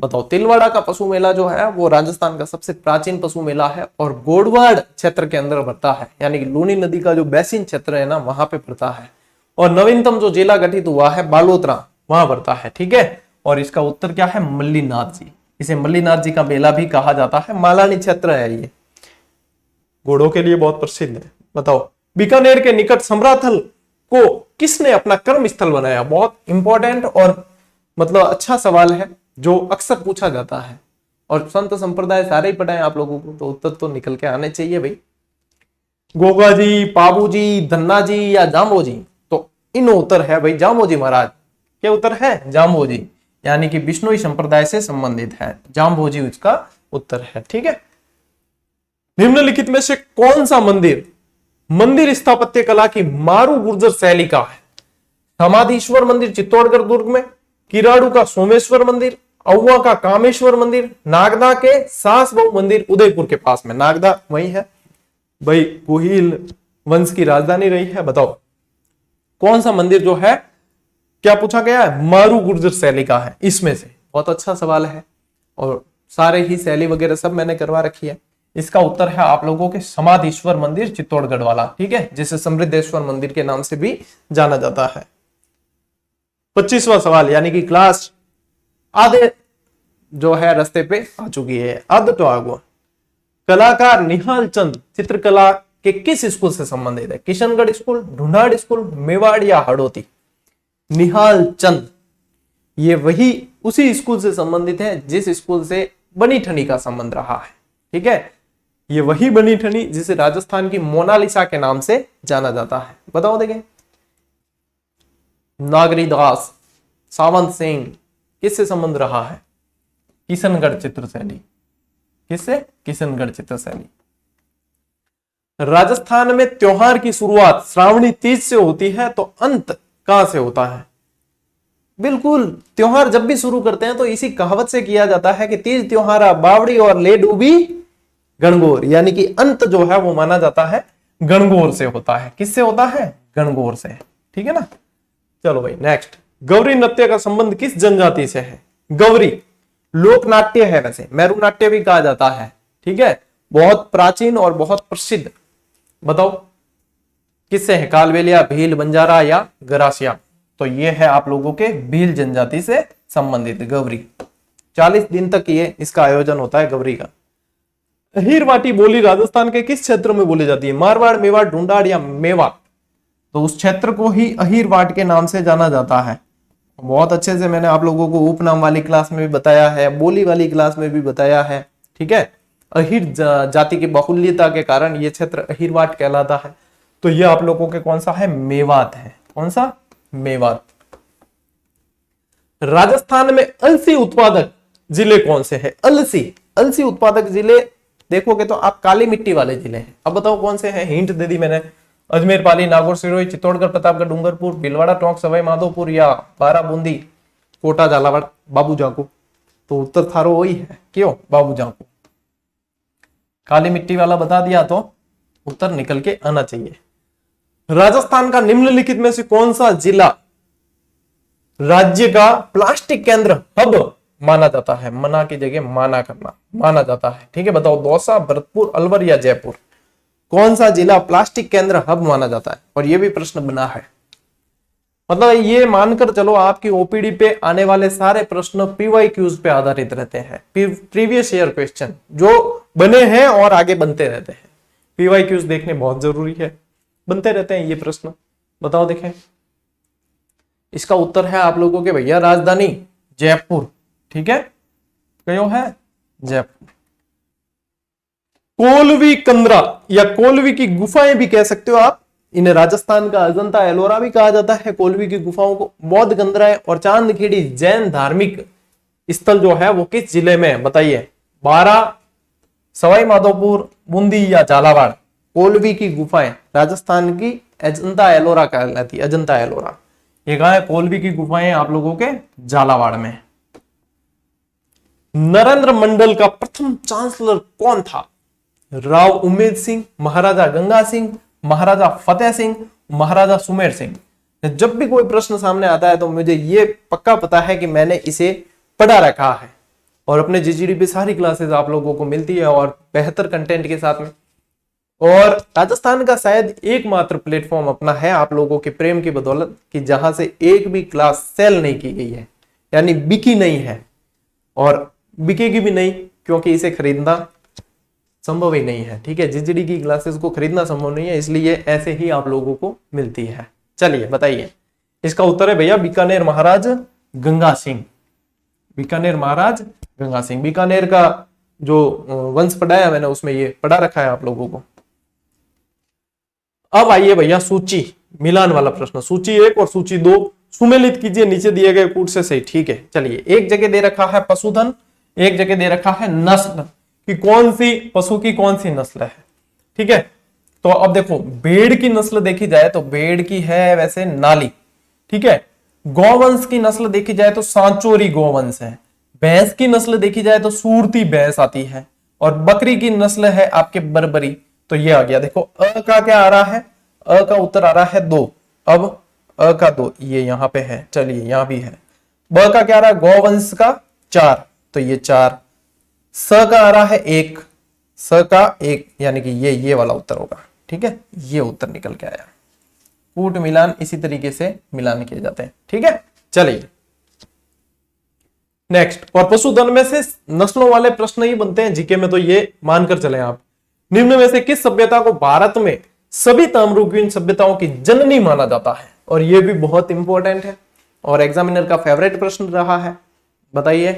बताओ, तिलवाड़ा का पशु मेला जो है वो राजस्थान का सबसे प्राचीन पशु मेला है और गोडवाड़ क्षेत्र के अंदर पड़ता है, यानी कि लूनी नदी का जो बेसिन क्षेत्र है ना वहां पे पड़ता है। और नवीनतम जो जिला गठित हुआ है बालोतरा, वहां पड़ता है। ठीक है, और इसका उत्तर क्या है? मल्लीनाथ जी। इसे मल्लीनाथ जी का मेला भी कहा जाता है। मालानी क्षेत्र है ये, घोड़ों के लिए बहुत प्रसिद्ध है। बताओ, बीकानेर के निकट समराथल को किसने अपना कर्म स्थल बनाया? बहुत इंपॉर्टेंट और मतलब अच्छा सवाल है जो अक्सर पूछा जाता है, और संत संप्रदाय सारे ही पढ़ाए आप लोगों को, तो उत्तर तो निकल के आने चाहिए भाई। गोगा जी, पाबू जी, धन्ना जी या जाम्बो जी? तो इन उत्तर है भाई जाम्बो जी महाराज। क्या उत्तर है? जाम्बो जी, यानी कि विष्णुई संप्रदाय से संबंधित है, जाम्बो जी उसका उत्तर है। ठीक है। निम्नलिखित में से कौन सा मंदिर मंदिर स्थापत्य कला की मारू गुर्जर शैली का है? समाधीश्वर मंदिर चित्तौड़गढ़ दुर्ग में, किराड़ू का सोमेश्वर मंदिर, औवा का कामेश्वर मंदिर, नागदा के सास बहु मंदिर उदयपुर के पास में। नागदा वही है भाई, कुहिल वंश की राजधानी रही है। बताओ कौन सा मंदिर जो है, क्या पूछा गया है, मारू गुर्जर शैली का है इसमें से? बहुत अच्छा सवाल है, और सारे ही शैली वगैरह सब मैंने करवा रखी है। इसका उत्तर है आप लोगों के समाधीश्वर मंदिर चित्तौड़गढ़ वाला, ठीक है, जिसे समृद्धेश्वर मंदिर के नाम से भी जाना जाता है। 25वां सवाल, यानी कि क्लास आधे जो है रास्ते पे आ चुकी है, आध तो आगो। कलाकार निहाल चंद चित्रकला के किस स्कूल से संबंधित है? किशनगढ़ स्कूल, ढूंढाड़ स्कूल, मेवाड़ या हड़ौती? निहाल चंद ये वही उसी स्कूल से संबंधित है जिस स्कूल से बनी ठनी का संबंध रहा है। ठीक है, ये वही बनी ठनी जिसे राजस्थान की मोनालिसा के नाम से जाना जाता है। बताओ देखें, नागरी दास, सावंत सिंह, किससे संबंध रहा है? किशनगढ़ चित्रशैली। किससे? किशनगढ़ चित्रशैली। राजस्थान में त्योहार की शुरुआत श्रावणी तीज से होती है, तो अंत कहां से होता है? बिल्कुल, त्योहार जब भी शुरू करते हैं तो इसी कहावत से किया जाता है कि तीज त्योहारा बावड़ी और ले डूबी गणगौर, यानी कि अंत जो है वो माना जाता है गणगौर से होता है। किससे होता है? गणगौर से। ठीक है ना। चलो भाई नेक्स्ट, गौरी नृत्य का संबंध किस जनजाति से है? गौरी लोक नाट्य है, वैसे मेरू नाट्य भी कहा जाता है। ठीक है, बहुत प्राचीन और बहुत प्रसिद्ध। बताओ किससे है? कालबेलिया, भील, बंजारा या गरासिया? तो ये है आप लोगों के भील जनजाति से संबंधित गौरी। 40 दिन तक ये इसका आयोजन होता है गौरी का। अहीरवाटी बोली राजस्थान के किस क्षेत्र में बोली जाती है? मारवाड़, मेवाड़, ढूंढाड़ या मेवात? तो उस क्षेत्र को ही अहीरवाट के नाम से जाना जाता है। बहुत अच्छे से मैंने आप लोगों को उपनाम वाली क्लास में भी बताया है, बोली वाली क्लास में भी बताया है। ठीक है, अहीर जाति की बाहुल्यता के कारण यह क्षेत्र अहीरवाट कहलाता है। तो यह आप लोगों के कौन सा है? मेवात है। कौन सा? मेवात। राजस्थान में अलसी उत्पादक जिले कौन से हैं? अलसी उत्पादक जिले देखोगे तो आप काली मिट्टी वाले जिले हैं। अब बताओ कौन से हैं? हिंट दे दी मैंने। अजमेर, पाली, नागौर, सिरोही, चित्तौड़गढ़, प्रतापगढ़, डूंगरपुर, भीलवाड़ा, टोंक, सवाई माधोपुर या बाराबूंदी, कोटा, झालावाड़, बाबू जाको? तो उत्तर थारो वही है। क्यों? बाबू जाको। काली मिट्टी वाला बता दिया तो उत्तर निकल के आना चाहिए। राजस्थान का निम्नलिखित में से कौन सा जिला राज्य का प्लास्टिक केंद्र हब माना जाता है? मना की जगह माना करना, माना जाता है। ठीक है, बताओ दौसा, भरतपुर, अलवर या जयपुर? कौन सा जिला प्लास्टिक केंद्र हब माना जाता है? और यह भी प्रश्न बना है, मतलब ये मानकर चलो आपकी ओपीडी पे आने वाले सारे प्रश्न पीवाईक्यूज पे आधारित रहते हैं, प्रीवियस ईयर क्वेश्चन जो बने हैं और आगे बनते रहते हैं। पीवाईक्यूज देखने बहुत जरूरी है, बनते रहते हैं ये प्रश्न। बताओ देखें, इसका उत्तर है आप लोगों के भैया राजधानी जयपुर। ठीक है, कयो है? जयपुर। कोलवी कंदरा या कोलवी की गुफाएं भी कह सकते हो आप, इन्हें राजस्थान का अजंता एलोरा भी कहा जाता है। कोलवी की गुफाओं को बौद्ध कंदराएं और चांदखेड़ी जैन धार्मिक स्थल जो है वो किस जिले में है? बताइए। बारां, सवाई माधोपुर, बूंदी या झालावाड़? कोलवी की गुफाएं राजस्थान की अजंता एलोरा कहलाती है। अजंता एलोरा ये कहां है? कोलवी की गुफाएं आप लोगों के झालावाड़ में। नरेंद्र मंडल का प्रथम चांसलर कौन था? राव उम्मेद सिंह, महाराजा गंगा सिंह, महाराजा फतेह सिंह, महाराजा सुमेर सिंह? जब भी कोई प्रश्न सामने आता है तो मुझे ये पक्का पता है कि मैंने इसे पढ़ा रखा है, और अपने जीजीडी पे सारी क्लासेस आप लोगों को मिलती है और बेहतर कंटेंट के साथ में। और राजस्थान का शायद एकमात्र प्लेटफॉर्म अपना है आप लोगों के प्रेम की बदौलत कि जहां से एक भी क्लास सेल नहीं की गई है, यानी बिकी नहीं है और बिकेगी भी नहीं, क्योंकि इसे खरीदना संभव ही नहीं है। ठीक है, जीजीडी की क्लासेस को खरीदना संभव नहीं है, इसलिए ऐसे ही आप लोगों को मिलती है। चलिए बताइए। इसका उत्तर है भैया बीकानेर महाराज गंगा सिंह। बीकानेर महाराज गंगा सिंह। बीकानेर का जो वंश पढ़ाया मैंने उसमें ये पढ़ा रखा है आप लोगों को। अब आइए भैया सूची मिलान वाला प्रश्न। सूची 1 और सूची 2 सुमेलित कीजिए नीचे दिए गए कूट से सही। ठीक है, चलिए। एक जगह दे रखा है पशुधन, एक जगह दे रखा है नस्ल, कि कौन सी पशु की कौन सी नस्ल है। ठीक है, तो अब देखो भेड़ की नस्ल देखी जाए तो भेड़ की है वैसे नाली। ठीक है, गौवंश की नस्ल देखी जाए तो सांचोरी गौवंश है। भैंस की नस्ल देखी जाए तो सूरती भैंस आती है, और बकरी की नस्ल है आपके बर्बरी। तो ये आ गया। देखो अ का क्या आ रहा है, अ का उत्तर आ रहा है 2। अब अ का 2 ये यहां पे है, चलिए यहां भी है। ब का क्या आ रहा है, गौवंश का 4, तो ये 4। स का आ रहा है 1, स का 1, यानी कि ये वाला उत्तर होगा। ठीक है, ये उत्तर निकल के आया। कूट मिलान इसी तरीके से मिलान किए जाते हैं। ठीक है, चलिए नेक्स्ट। और पशुधन में से नस्लों वाले प्रश्न ही बनते हैं जीके में, तो ये मानकर चले आप। निम्न में से किस सभ्यता को भारत में सभी ताम्रयुगीन सभ्यताओं की जननी माना जाता है? और यह भी बहुत इंपॉर्टेंट है और एग्जामिनर का फेवरेट प्रश्न रहा है। बताइए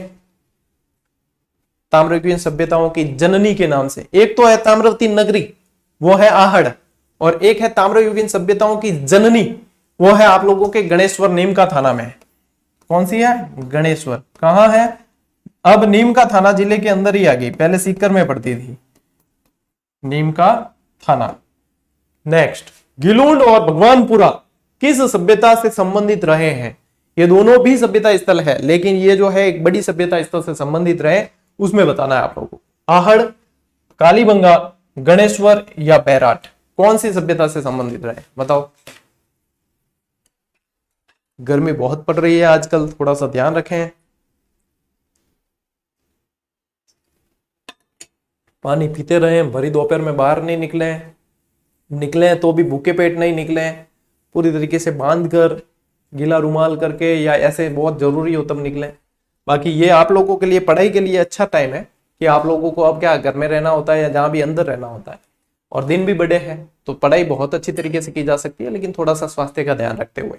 ताम्रयुगीन सभ्यताओं की जननी के नाम से। एक तो है ताम्रवती नगरी, वो है आहड़, और एक है ताम्रयुगीन सभ्यताओं की जननी, वो है आप लोगों के गणेश्वर नीम का थाना में। कौन सी है? गणेश्वर। कहां है? अब नीम का थाना जिले के अंदर ही आ गई, पहले सीकर में पड़ती थी नीम का थाना। नेक्स्ट, गिलूंड और भगवानपुरा किस सभ्यता से संबंधित रहे हैं? ये दोनों भी सभ्यता स्थल है, लेकिन ये जो है एक बड़ी सभ्यता स्थल से संबंधित रहे, उसमें बताना है आप लोगों को। आहड़, कालीबंगा, गणेश्वर या बैराट, कौन सी सभ्यता से संबंधित रहे? बताओ। गर्मी बहुत पड़ रही है आजकल, थोड़ा सा ध्यान रखें। पानी पीते रहें, भरी दोपहर में बाहर नहीं निकले तो भी भूखे पेट नहीं निकले, पूरी तरीके से बांध कर गीला रुमाल करके, या ऐसे बहुत जरूरी हो तब निकले। बाकी ये आप लोगों के लिए पढ़ाई के लिए अच्छा टाइम है कि आप लोगों को अब क्या घर में रहना होता है या जहां भी अंदर रहना होता है, और दिन भी बड़े हैं, तो पढ़ाई बहुत अच्छी तरीके से की जा सकती है, लेकिन थोड़ा सा स्वास्थ्य का ध्यान रखते हुए,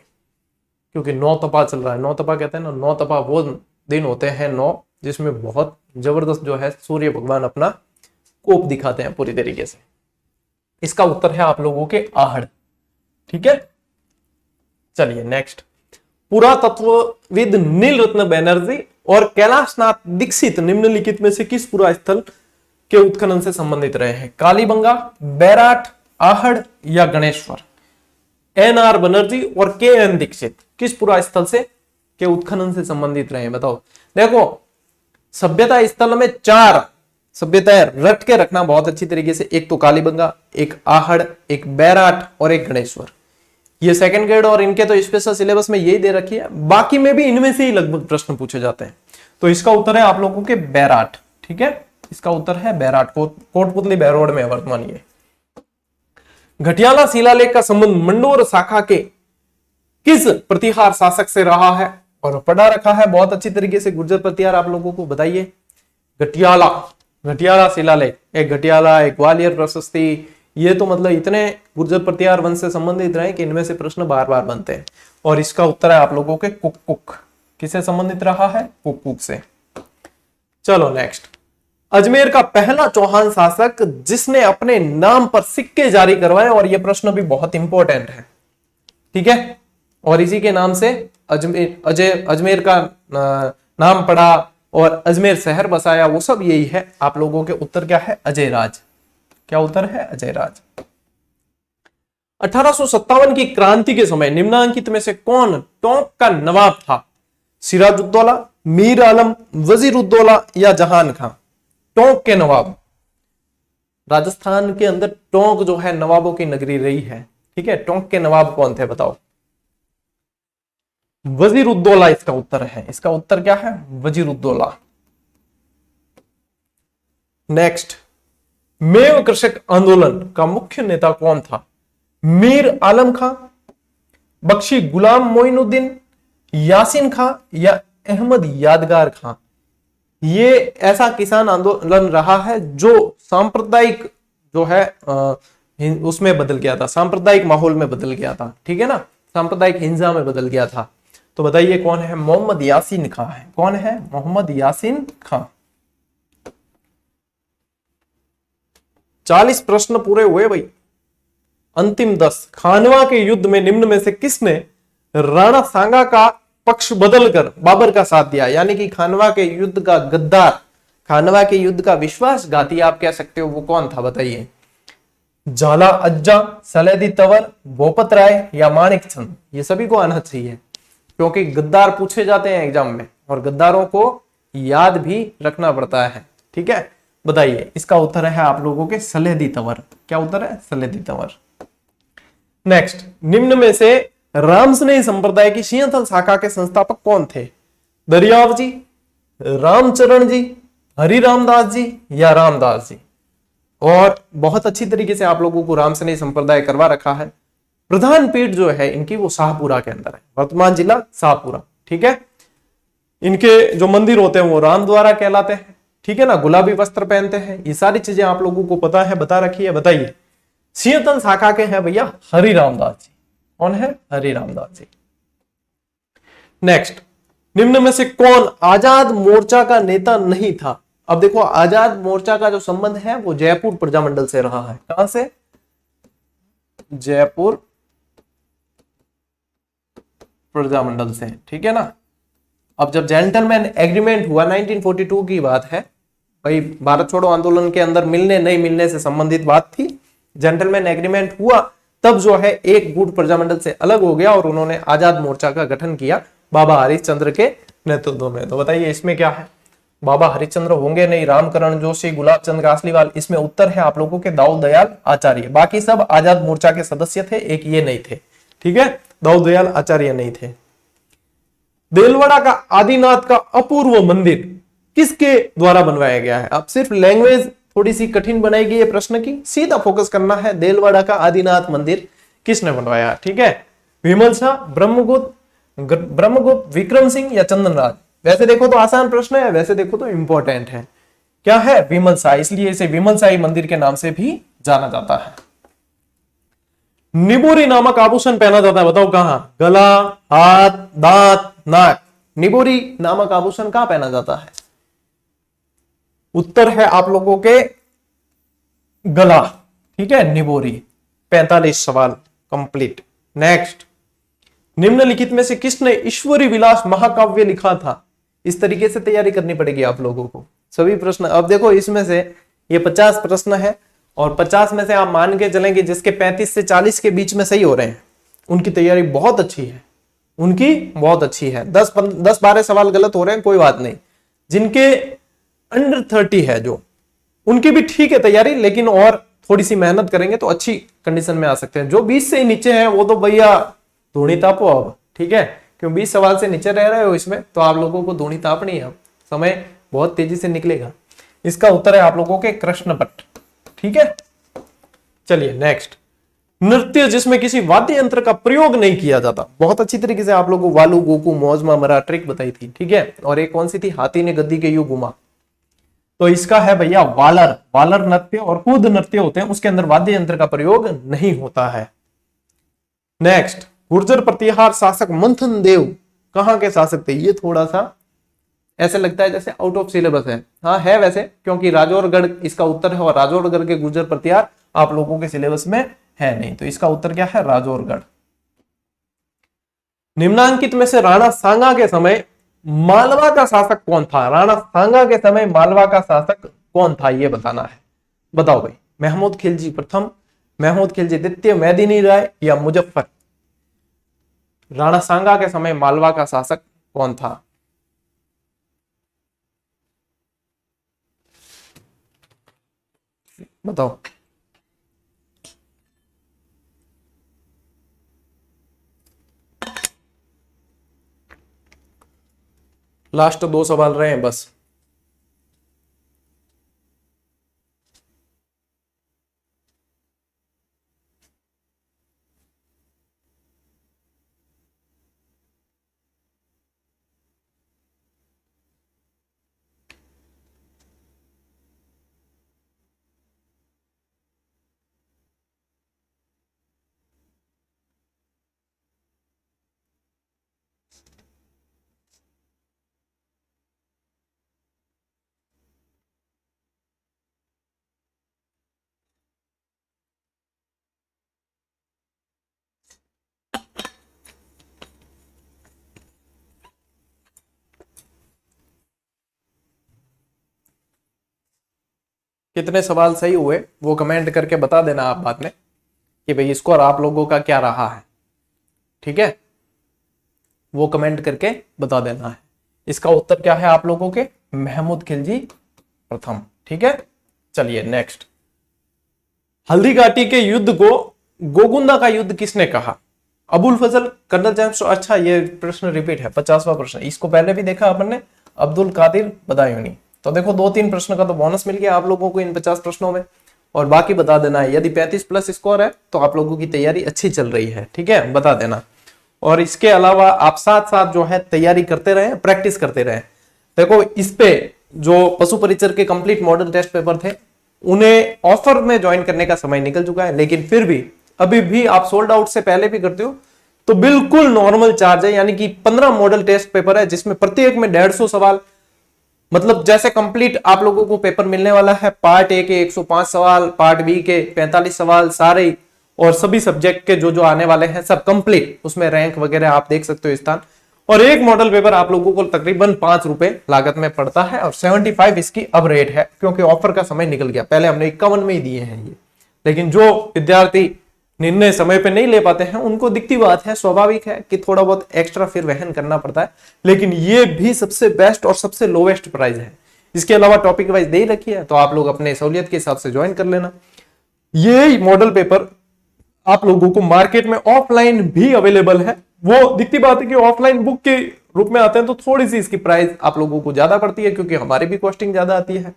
क्योंकि 9 तपा चल रहा है। 9 तपा कहते हैं ना, 9 तपा वो दिन होते हैं 9, जिसमें बहुत जबरदस्त जो है सूर्य भगवान अपना कोप दिखाते हैं पूरी तरीके से। इसका उत्तर है आप लोगों के आहड़। ठीक है, चलिए नेक्स्ट। पुरातत्वविद नील रत्न बैनर्जी और कैलाशनाथ दीक्षित निम्नलिखित में से किस पुरा स्थल के उत्खनन से संबंधित रहे हैं? कालीबंगा, बैराट, आहड़ या गणेश्वर? NR बनर्जी और KN दीक्षित किस पुरा स्थल से के उत्खनन से संबंधित रहे हैं? बताओ। देखो सभ्यता स्थल में 4 सभ्यताएं रट के रखना बहुत अच्छी तरीके से। एक तो कालीबंगा, एक आहड़, एक बैराट और एक गणेश्वर। ये सेकंड ग्रेड और इनके तो स्पेशल सिलेबस में यही दे रखी है, बाकी में भी इनमें से ही लगभग प्रश्न पूछे जाते हैं। तो इसका उत्तर है आप लोगों के बैराट। ठीक है, इसका उत्तर है बैराट। कोटपुतली बैरोड में वर्तमान ये। घटियाला शिलालेख का संबंध मंडोर शाखा के किस प्रतिहार शासक से रहा है? और पढ़ा रखा है बहुत अच्छी तरीके से गुर्जर प्रतिहार आप लोगों को। बताइए। घटियाला शिलालेख, एक घटियाला, एक ग्वालियर प्रशस्ति, ये तो मतलब इतने गुर्जर प्रतिहार वंश से संबंधित रहे कि इनमें से प्रश्न बार बार बनते हैं। और इसका उत्तर है आप लोगों के कुक। किससे संबंधित रहा है? कुक से। चलो नेक्स्ट। अजमेर का पहला चौहान शासक जिसने अपने नाम पर सिक्के जारी करवाए, और यह प्रश्न भी बहुत इंपॉर्टेंट है। ठीक है, और इसी के नाम से अजमेर का नाम पड़ा और अजमेर शहर बसाया, वो सब यही है। आप लोगों के उत्तर क्या है? अजय राज। क्या उत्तर है? अजय राज। 1857 की क्रांति के समय निम्नांकित में से कौन टोंक का नवाब था? सिराजुद्दौला, मीर आलम, वजीरुद्दौला या जहान खां? टोंक के नवाब। राजस्थान के अंदर टोंक जो है नवाबों की नगरी रही है। ठीक है, टोंक के नवाब कौन थे? बताओ। वजीरुद्दौला इसका उत्तर है। इसका उत्तर क्या है? वजीरुद्दौला। नेक्स्ट। मेव कृषक आंदोलन का मुख्य नेता कौन था? मीर आलम खां, बख्शी गुलाम मोइनुद्दीन, यासीन खां या अहमद यादगार खां? ये ऐसा किसान आंदोलन रहा है जो सांप्रदायिक जो है उसमें बदल गया था, सांप्रदायिक माहौल में बदल गया था। ठीक है ना, सांप्रदायिक हिंसा में बदल गया था। तो बताइए कौन है? मोहम्मद यासीन खां है। कौन है? मोहम्मद यासीन खां। 40 प्रश्न पूरे हुए भाई। अंतिम 10। खानवा के युद्ध में निम्न में से किसने राणा सांगा का पक्ष बदलकर बाबर का साथ दिया? यानी कि खानवा के युद्ध का गद्दार, खानवा के युद्ध का विश्वासघाती आप कह सकते हो, वो कौन था बताइए? झाला अज्जा, सलेदी तंवर, भोपत राय या माणिक चंद? ये सभी को आना चाहिए क्योंकि गद्दार पूछे जाते हैं एग्जाम में और गद्दारों को याद भी रखना पड़ता है। ठीक है, बताइए इसका उत्तर है आप लोगों के सलेदी तंवर। क्या उत्तर है? सलेदी तंवर। नेक्स्ट, निम्न में से रामसनेही संप्रदाय की सिंहथल शाखा के संस्थापक कौन थे? दरियाव जी, रामचरण जी, हरि रामदास जी या रामदास जी? और बहुत अच्छी तरीके से आप लोगों को रामसनेही संप्रदाय करवा रखा है। प्रधान पीठ जो है इनकी वो शाहपुरा के अंदर है, वर्तमान जिला शाहपुरा। ठीक है, इनके जो मंदिर होते हैं वो राम द्वारा कहलाते हैं। ठीक है ना, गुलाबी वस्त्र पहनते हैं। ये सारी चीजें आप लोगों को पता है, बता रखी है। बताइए सिंहथल शाखा के हैं भैया हरि रामदास जी। कौन है? हरि रामदास जी। नेक्स्ट, निम्न में से कौन आजाद मोर्चा का नेता नहीं था? अब देखो आजाद मोर्चा का जो संबंध है वो जयपुर प्रजामंडल से रहा है। कहां से? जयपुर प्रजामंडल से। ठीक है ना। अब जब जेंटलमैन एग्रीमेंट हुआ 1942 की बात है भाई, भारत छोड़ो आंदोलन के अंदर मिलने नहीं मिलने से संबंधित बात थी। जेंटलमैन एग्रीमेंट हुआ तब जो है एक गुट प्रजामंडल से अलग हो गया और उन्होंने आजाद मोर्चा का गठन किया बाबा हरिश्चंद्र के नेतृत्व में। तो बताइए इसमें क्या है? बाबा हरिश्चंद्र होंगे नहीं, रामकरण जोशी, गुलाब चंद कासलीवाल। इसमें उत्तर है आप लोगों के दाऊद दयाल आचार्य। बाकी सब आजाद मोर्चा के सदस्य थे, एक ये नहीं थे। ठीक है, दाऊद दयाल आचार्य नहीं थे। देलवाड़ा का आदिनाथ का अपूर्व मंदिर किसके द्वारा बनवाया गया है? अब सिर्फ लैंग्वेज थोड़ी सी कठिन बनाएगी ये प्रश्न की, सीधा फोकस करना है। देलवाड़ा का आदिनाथ मंदिर किसने बनवाया? ठीक है, विमल शाह, ब्रह्मगुप्त, विक्रम सिंह या चंदनराज? वैसे देखो तो आसान प्रश्न है, वैसे देखो तो इंपॉर्टेंट है। क्या है? विमल शाह, इसलिए इसे विमल शाही मंदिर के नाम से भी जाना जाता है। निबोरी नामक आभूषण पहना जाता है, बताओ कहां? गला, हाथ, दांत, नाक। निबोरी नामक आभूषण कहां पहना जाता है? उत्तर है आप लोगों के गला। ठीक है, निबोरी। 45 सवाल कंप्लीट। नेक्स्ट, निम्नलिखित में से किसने ईश्वरी विलास महाकाव्य लिखा था? इस तरीके से तैयारी करनी पड़ेगी आप लोगों को सभी प्रश्न। अब देखो इसमें से ये 50 प्रश्न है और 50 में से आप मान के चलेंगे जिसके 35 से 40 के बीच में सही हो रहे हैं, उनकी तैयारी बहुत अच्छी है, उनकी बहुत अच्छी है। 10-12 सवाल गलत हो रहे हैं कोई बात नहीं। जिनके अंडर 30 है जो, उनकी भी ठीक है तैयारी, लेकिन और थोड़ी सी मेहनत करेंगे तो अच्छी कंडीशन में आ सकते हैं। जो 20 से नीचे है वो तो भैया धूनी तापो अब। ठीक है, क्यों 20 सवाल से नीचे रह रहे हो इसमें, तो आप लोगों को धूनी तापनी है। समय बहुत तेजी से निकलेगा। इसका उत्तर है आप लोगों के कृष्ण भट्ट। ठीक है, चलिए नेक्स्ट, नृत्य जिसमें किसी वाद्य यंत्र का प्रयोग नहीं किया जाता। बहुत अच्छी तरीके से आप लोगों को वालू, गोकू, मौजमा, मरा ट्रिक बताई थी। ठीक है, और एक कौन सी थी? हाथी ने गद्दी के यूं घुमा। तो इसका है भैया वालर। वालर नृत्य और कूद नृत्य होते हैं, उसके अंदर वाद्य यंत्र का प्रयोग नहीं होता है। नेक्स्ट, गुर्जर प्रतिहार शासक मंथन देव कहां के शासक थे? ये थोड़ा सा ऐसे लगता है जैसे आउट ऑफ सिलेबस है। हाँ है वैसे, क्योंकि राजौरगढ़ इसका उत्तर है और राजौरगढ़ के गुर्जर प्रतिहार आप लोगों के सिलेबस में है नहीं। तो इसका उत्तर क्या है? राजौरगढ़। निम्नांकित में से राणा सांगा के समय मालवा का शासक कौन था? राणा सांगा के समय मालवा का शासक कौन था ये बताना है। बताओ भाई, महमूद खिलजी प्रथम, महमूद खिलजी द्वितीय, मेदिनी राय या मुजफ्फर? राणा सांगा के समय मालवा का शासक कौन था? बताओ। लास्ट 2 सवाल रहे हैं बस। कितने सवाल सही हुए वो कमेंट करके बता देना आप बाद में कि भाई स्कोर आप लोगों का क्या रहा है, ठीक है, वो कमेंट करके बता देना है। इसका उत्तर क्या है आप लोगों के, महमूद खिलजी प्रथम, ठीक है। चलिए नेक्स्ट, हल्दी घाटी के युद्ध को गोगुंदा का युद्ध किसने कहा? अबुल फजल, कर्नल जेम्स। अच्छा ये प्रश्न रिपीट है, 50वां प्रश्न, इसको पहले भी देखा अपन ने, अब्दुल कादिर बदायूनी। तो देखो 2-3 प्रश्न का तो बोनस मिल गया आप लोगों को इन 50 प्रश्नों में, और बाकी बता देना है। यदि 35+ स्कोर है तो आप लोगों की तैयारी अच्छी चल रही है, ठीक है, बता देना। और इसके अलावा आप साथ साथ जो है तैयारी करते रहे, प्रैक्टिस करते रहे। देखो इस पे जो पशु परिचर के कंप्लीट मॉडल टेस्ट पेपर थे उन्हें ऑफर में ज्वाइन करने का समय निकल चुका है, लेकिन फिर भी अभी भी आप सोल्ड आउट से पहले भी करते हो तो बिल्कुल नॉर्मल चार्ज है, यानी कि 15 मॉडल टेस्ट पेपर है जिसमें प्रत्येक में 150 सवाल, मतलब जैसे कंप्लीट आप लोगों को पेपर मिलने वाला है। पार्ट ए के 105 सवाल, पार्ट बी के 45 सवाल सारे, और सभी सब्जेक्ट के जो जो आने वाले हैं सब कंप्लीट, उसमें रैंक वगैरह आप देख सकते हो स्थान। और एक मॉडल पेपर आप लोगों को तकरीबन 5 रुपए लागत में पड़ता है, और 75 इसकी अब रेट है क्योंकि ऑफर का समय निकल गया। पहले हमने 51 में ही दिए हैं ये, लेकिन जो विद्यार्थी निर्णय समय पे नहीं ले पाते हैं उनको दिखती बात है, स्वाभाविक है कि थोड़ा बहुत एक्स्ट्रा फिर वहन करना पड़ता है, लेकिन ये भी सबसे बेस्ट और सबसे लोवेस्ट प्राइस है। इसके अलावा टॉपिक वाइज दे रखी है, तो आप लोग अपने सहूलियत के हिसाब से ज्वाइन कर लेना। ये मॉडल पेपर आप लोगों को मार्केट में ऑफलाइन भी अवेलेबल है। वो दिखती बात है कि ऑफलाइन बुक के रूप में आते हैं तो थोड़ी सी इसकी प्राइस आप लोगों को ज्यादा पड़ती है, क्योंकि हमारी भी कॉस्टिंग ज्यादा आती है।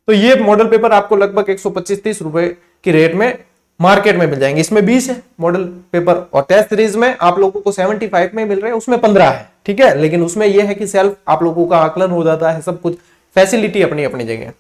तो ये मॉडल पेपर आपको लगभग 125-30 रुपए की रेट में मार्केट में मिल जाएंगे। इसमें 20 है मॉडल पेपर, और टेस्ट सीरीज में आप लोगों को 75 में मिल रहे हैं, उसमें 15 है, ठीक है। लेकिन उसमें यह है कि सेल्फ आप लोगों का आकलन हो जाता है, सब कुछ फैसिलिटी अपनी अपनी जगह।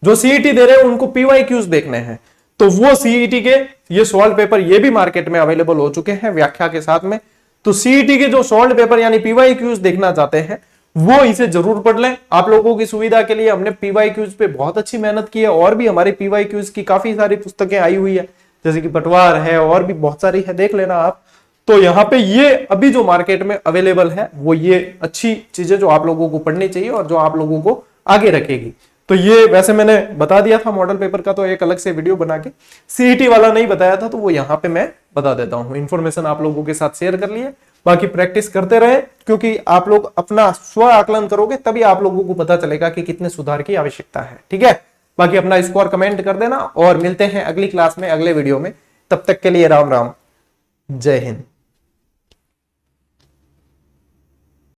जो सीईटी दे रहे हैं उनको पीवाईक्यूज देखने हैं, तो वो सीईटी के ये सॉल्व पेपर ये भी मार्केट में अवेलेबल हो चुके हैं व्याख्या के साथ में। तो सीईटी के जो सॉल्व पेपर यानी पीवाईक्यूज देखना चाहते हैं वो इसे जरूर पढ़ लें। आप लोगों की सुविधा के लिए हमने पीवाईक्यूज पे बहुत अच्छी मेहनत की है, और भी हमारी पीवाईक्यूज की काफी सारी पुस्तकें आई हुई है, जैसे कि पटवार है और भी बहुत सारी है, देख लेना आप। तो यहाँ पे ये अभी जो मार्केट में अवेलेबल है वो ये अच्छी चीजें जो आप लोगों को पढ़नी चाहिए और जो आप लोगों को आगे रखेगी। तो ये वैसे मैंने बता दिया था मॉडल पेपर का, तो एक अलग से वीडियो बना के, सीईटी वाला नहीं बताया था तो वो यहाँ पे मैं बता देता हूँ। इन्फॉर्मेशन आप लोगों के साथ शेयर कर लिए, बाकी प्रैक्टिस करते रहे, क्योंकि आप लोग अपना स्व आकलन करोगे तभी आप लोगों को पता चलेगा कि कितने सुधार की आवश्यकता है, ठीक है। बाकी अपना स्कोर कमेंट कर देना, और मिलते हैं अगली क्लास में अगले वीडियो में। तब तक के लिए राम राम, जय हिंद।